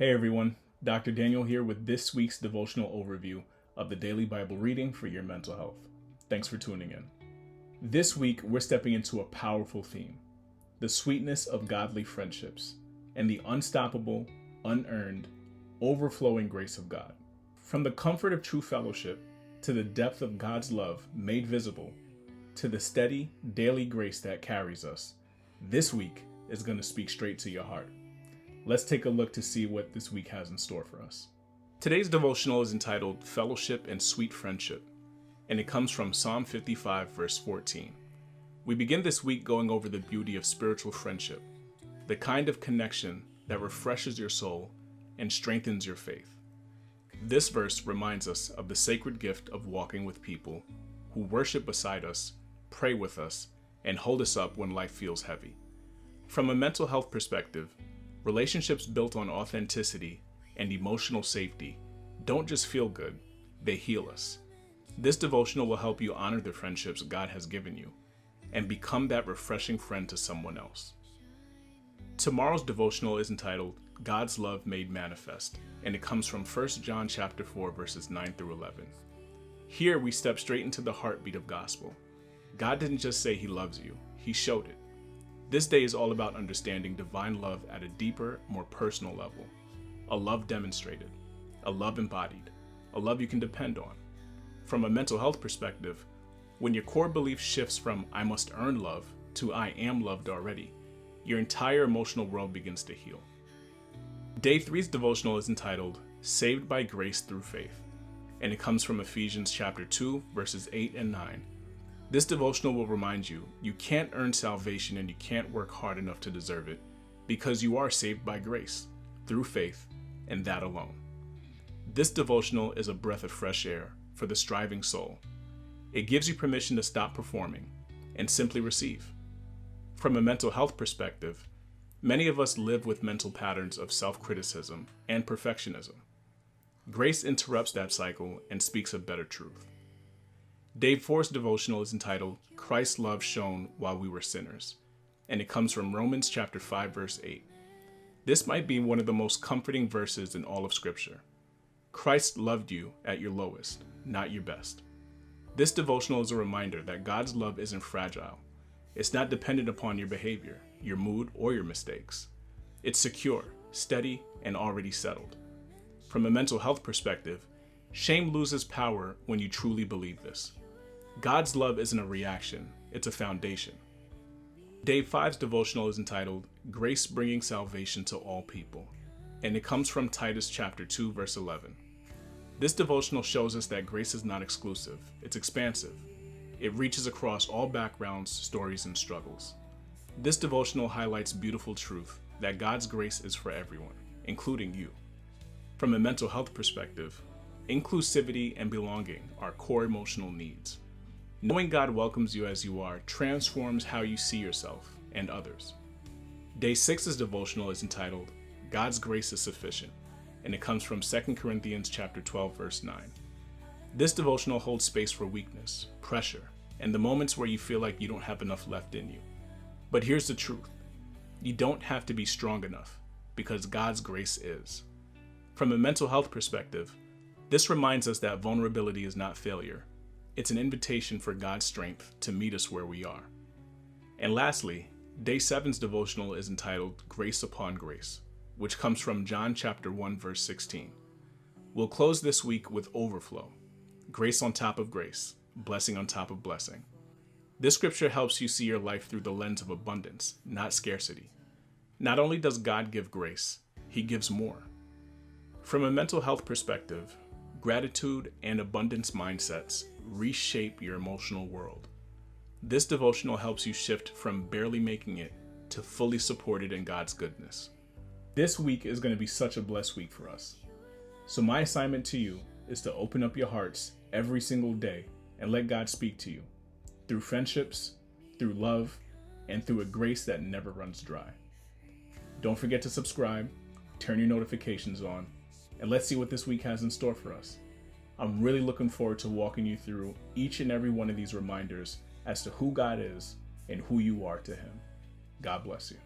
Hey everyone, Dr. Daniel here with this week's devotional overview of the daily Bible reading for your mental health. Thanks for tuning in. This week, we're stepping into a powerful theme, the sweetness of godly friendships and the unstoppable, unearned, overflowing grace of God. From the comfort of true fellowship to the depth of God's love made visible to the steady, daily grace that carries us, this week is going to speak straight to your heart. Let's take a look to see what this week has in store for us. Today's devotional is entitled Fellowship and Sweet Friendship, and it comes from Psalm 55, verse 14. We begin this week going over the beauty of spiritual friendship, the kind of connection that refreshes your soul and strengthens your faith. This verse reminds us of the sacred gift of walking with people who worship beside us, pray with us, and hold us up when life feels heavy. From a mental health perspective, relationships built on authenticity and emotional safety don't just feel good, they heal us. This devotional will help you honor the friendships God has given you and become that refreshing friend to someone else. Tomorrow's devotional is entitled God's Love Made Manifest, and it comes from 1 John chapter 4, verses 9 through 11. Here we step straight into the heartbeat of gospel. God didn't just say he loves you, he showed it. This day is all about understanding divine love at a deeper, more personal level. A love demonstrated, a love embodied, a love you can depend on. From a mental health perspective, when your core belief shifts from I must earn love to I am loved already, your entire emotional world begins to heal. Day 3's devotional is entitled Saved by Grace Through Faith, and it comes from Ephesians chapter 2, verses 8 and 9. This devotional will remind you, you can't earn salvation and you can't work hard enough to deserve it because you are saved by grace, through faith, and that alone. This devotional is a breath of fresh air for the striving soul. It gives you permission to stop performing and simply receive. From a mental health perspective, many of us live with mental patterns of self-criticism and perfectionism. Grace interrupts that cycle and speaks a better truth. Day 4's devotional is entitled Christ's Love Shown While We Were Sinners, and it comes from Romans chapter 5, verse 8. This might be one of the most comforting verses in all of Scripture. Christ loved you at your lowest, not your best. This devotional is a reminder that God's love isn't fragile. It's not dependent upon your behavior, your mood, or your mistakes. It's secure, steady, and already settled. From a mental health perspective, shame loses power when you truly believe this. God's love isn't a reaction, it's a foundation. Day 5's devotional is entitled Grace Bringing Salvation to All People, and it comes from Titus chapter 2, verse 11. This devotional shows us that grace is not exclusive, it's expansive. It reaches across all backgrounds, stories, and struggles. This devotional highlights beautiful truth that God's grace is for everyone, including you. From a mental health perspective, inclusivity and belonging are core emotional needs. Knowing God welcomes you as you are transforms how you see yourself and others. Day 6's devotional is entitled God's Grace is Sufficient, and it comes from 2 Corinthians chapter 12, verse 9. This devotional holds space for weakness, pressure, and the moments where you feel like you don't have enough left in you. But here's the truth. You don't have to be strong enough because God's grace is. From a mental health perspective, this reminds us that vulnerability is not failure. It's an invitation for God's strength to meet us where we are. And lastly, Day 7's devotional is entitled Grace Upon Grace, which comes from John chapter 1, verse 16. We'll close this week with overflow, grace on top of grace, blessing on top of blessing. This scripture helps you see your life through the lens of abundance, not scarcity. Not only does God give grace, he gives more. From a mental health perspective, gratitude and abundance mindsets reshape your emotional world. This devotional helps you shift from barely making it to fully supported in God's goodness. This week is going to be such a blessed week for us. So my assignment to you is to open up your hearts every single day and let God speak to you through friendships, through love, and through a grace that never runs dry. Don't forget to subscribe, turn your notifications on, and let's see what this week has in store for us. I'm really looking forward to walking you through each and every one of these reminders as to who God is and who you are to him. God bless you.